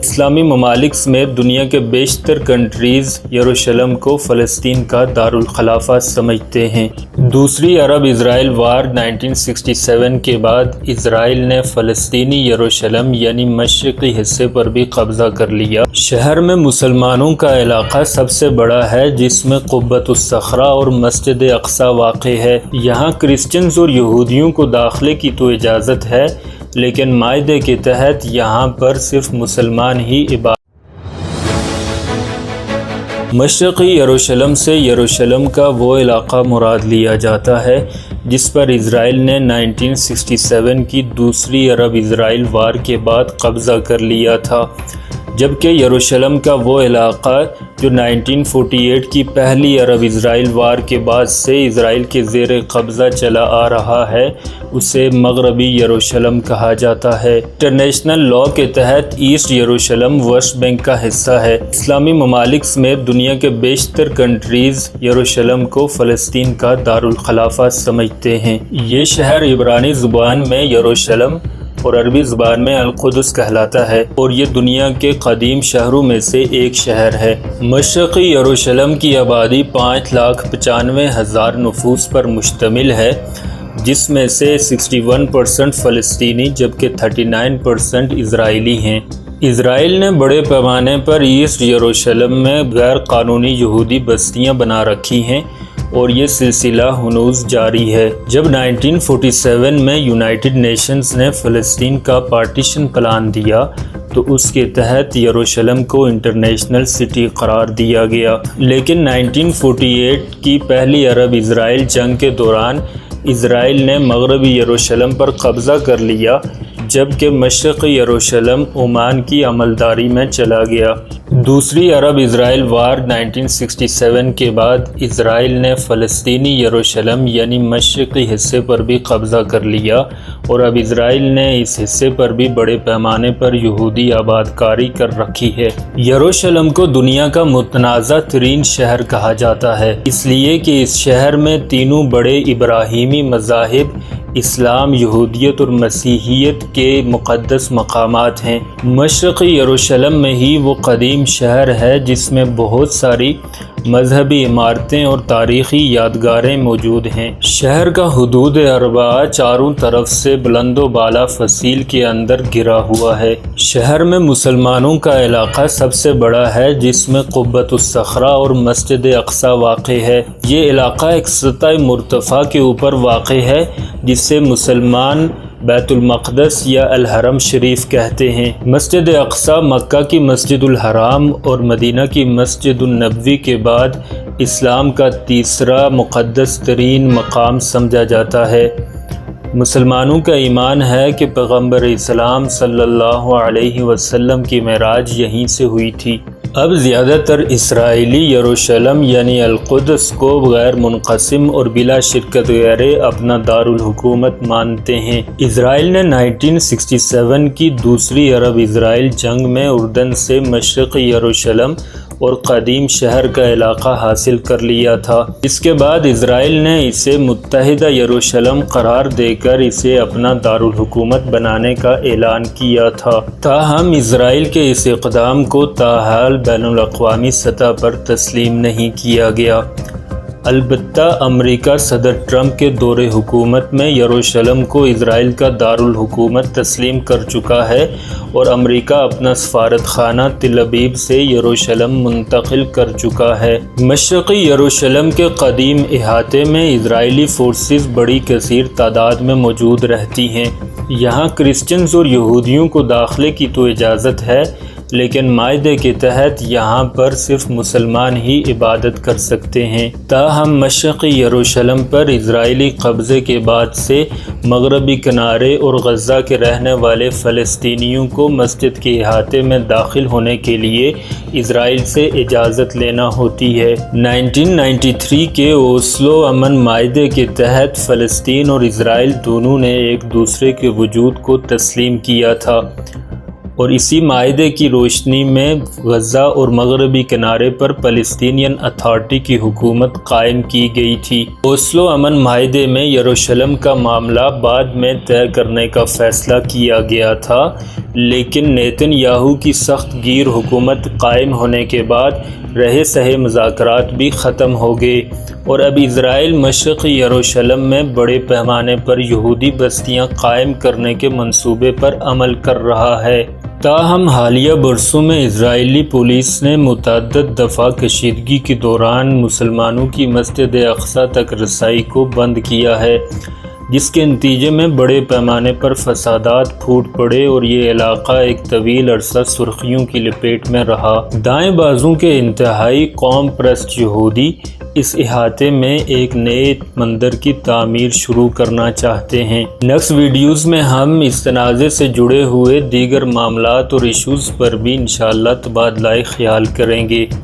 اسلامی ممالک سمیت دنیا کے بیشتر کنٹریز یروشلم کو فلسطین کا دارالخلافہ سمجھتے ہیں۔ دوسری عرب اسرائیل وار 1967 کے بعد اسرائیل نے فلسطینی یروشلم یعنی مشرقی حصے پر بھی قبضہ کر لیا۔ شہر میں مسلمانوں کا علاقہ سب سے بڑا ہے، جس میں قبۃ الصخرہ اور مسجد اقصی واقع ہے۔ یہاں کرسچنز اور یہودیوں کو داخلے کی تو اجازت ہے، لیکن معاہدے کے تحت یہاں پر صرف مسلمان ہی عبادت۔ مشرقی یروشلم سے یروشلم کا وہ علاقہ مراد لیا جاتا ہے جس پر اسرائیل نے 1967 کی دوسری عرب اسرائیل وار کے بعد قبضہ کر لیا تھا، جبکہ یروشلم کا وہ علاقہ جو 1948 کی پہلی عرب اسرائیل وار کے بعد سے اسرائیل کے زیر قبضہ چلا آ رہا ہے اسے مغربی یروشلم کہا جاتا ہے۔ انٹرنیشنل لاء کے تحت ایسٹ یروشلم ویسٹ بینک کا حصہ ہے۔ اسلامی ممالک سمیت دنیا کے بیشتر کنٹریز یروشلم کو فلسطین کا دارالخلافہ سمجھتے ہیں۔ یہ شہر عبرانی زبان میں یروشلم اور عربی زبان میں القدس کہلاتا ہے، اور یہ دنیا کے قدیم شہروں میں سے ایک شہر ہے۔ مشرقی یروشلم کی آبادی 5,95,000 نفوس پر مشتمل ہے، جس میں سے 61% فلسطینی جبکہ 39% اسرائیلی ہیں۔ اسرائیل نے بڑے پیمانے پر ایسٹ یروشلم میں غیر قانونی یہودی بستیاں بنا رکھی ہیں، اور یہ سلسلہ ہنوز جاری ہے۔ جب 1947 میں یونائٹڈ نیشنز نے فلسطین کا پارٹیشن پلان دیا تو اس کے تحت یروشلم کو انٹرنیشنل سٹی قرار دیا گیا، لیکن 1948 کی پہلی عرب اسرائیل جنگ کے دوران اسرائیل نے مغربی یروشلم پر قبضہ کر لیا، جبکہ مشرقی یروشلم عمان کی عملداری میں چلا گیا۔ دوسری عرب اسرائیل وار 1967 کے بعد اسرائیل نے فلسطینی یروشلم یعنی مشرقی حصے پر بھی قبضہ کر لیا، اور اب اسرائیل نے اس حصے پر بھی بڑے پیمانے پر یہودی آباد کاری کر رکھی ہے۔ یروشلم کو دنیا کا متنازع ترین شہر کہا جاتا ہے، اس لیے کہ اس شہر میں تینوں بڑے ابراہیمی مذاہب اسلام، یہودیت اور مسیحیت کے مقدس مقامات ہیں۔ مشرقی یروشلم میں ہی وہ قدیم شہر ہے جس میں بہت ساری مذہبی عمارتیں اور تاریخی یادگاریں موجود ہیں۔ شہر کا حدود اربعہ چاروں طرف سے بلند و بالا فصیل کے اندر گھرا ہوا ہے۔ شہر میں مسلمانوں کا علاقہ سب سے بڑا ہے، جس میں قبۃ الصخرہ اور مسجد اقصی واقع ہے۔ یہ علاقہ ایک سطح مرتفع کے اوپر واقع ہے جسے مسلمان بیت المقدس یا الحرم شریف کہتے ہیں۔ مسجد اقصی مکہ کی مسجد الحرام اور مدینہ کی مسجد النبوی کے بعد اسلام کا تیسرا مقدس ترین مقام سمجھا جاتا ہے۔ مسلمانوں کا ایمان ہے کہ پیغمبر اسلام صلی اللہ علیہ وسلم کی معراج یہیں سے ہوئی تھی۔ اب زیادہ تر اسرائیلی یروشلم یعنی القدس کو غیر منقسم اور بلا شرکت غیرے اپنا دارالحکومت مانتے ہیں۔ اسرائیل نے 1967 کی دوسری عرب اسرائیل جنگ میں اردن سے مشرقی یروشلم اور قدیم شہر کا علاقہ حاصل کر لیا تھا۔ اس کے بعد اسرائیل نے اسے متحدہ یروشلم قرار دے کر اسے اپنا دارالحکومت بنانے کا اعلان کیا تھا، تاہم اسرائیل کے اس اقدام کو تاحال بین الاقوامی سطح پر تسلیم نہیں کیا گیا۔ البتہ امریکہ صدر ٹرمپ کے دور حکومت میں یروشلم کو اسرائیل کا دارالحکومت تسلیم کر چکا ہے، اور امریکہ اپنا سفارت خانہ تل ابیب سے یروشلم منتقل کر چکا ہے۔ مشرقی یروشلم کے قدیم احاطے میں اسرائیلی فورسز بڑی کثیر تعداد میں موجود رہتی ہیں۔ یہاں کرسچنز اور یہودیوں کو داخلے کی تو اجازت ہے، لیکن معاہدے کے تحت یہاں پر صرف مسلمان ہی عبادت کر سکتے ہیں۔ تاہم مشرقی یروشلم پر اسرائیلی قبضے کے بعد سے مغربی کنارے اور غزہ کے رہنے والے فلسطینیوں کو مسجد کے احاطے میں داخل ہونے کے لیے اسرائیل سے اجازت لینا ہوتی ہے۔ 1993 کے اوسلو امن معاہدے کے تحت فلسطین اور اسرائیل دونوں نے ایک دوسرے کے وجود کو تسلیم کیا تھا، اور اسی معاہدے کی روشنی میں غزہ اور مغربی کنارے پر فلسطینین اتھارٹی کی حکومت قائم کی گئی تھی۔ اوسلو امن معاہدے میں یروشلم کا معاملہ بعد میں طے کرنے کا فیصلہ کیا گیا تھا، لیکن نیتن یاہو کی سخت گیر حکومت قائم ہونے کے بعد رہے سہے مذاکرات بھی ختم ہو گئے اور اب اسرائیل مشرقی یروشلم میں بڑے پیمانے پر یہودی بستیاں قائم کرنے کے منصوبے پر عمل کر رہا ہے۔ تاہم حالیہ برسوں میں اسرائیلی پولیس نے متعدد دفعہ کشیدگی کے دوران مسلمانوں کی مسجد اقصی تک رسائی کو بند کیا ہے، جس کے نتیجے میں بڑے پیمانے پر فسادات پھوٹ پڑے اور یہ علاقہ ایک طویل عرصہ سرخیوں کی لپیٹ میں رہا۔ دائیں بازو کے انتہائی قوم پرست یہودی اس احاطے میں ایک نئے مندر کی تعمیر شروع کرنا چاہتے ہیں۔ نیکسٹ ویڈیوز میں ہم اس تنازع سے جڑے ہوئے دیگر معاملات اور ایشوز پر بھی انشاءاللہ تبادلہ خیال کریں گے۔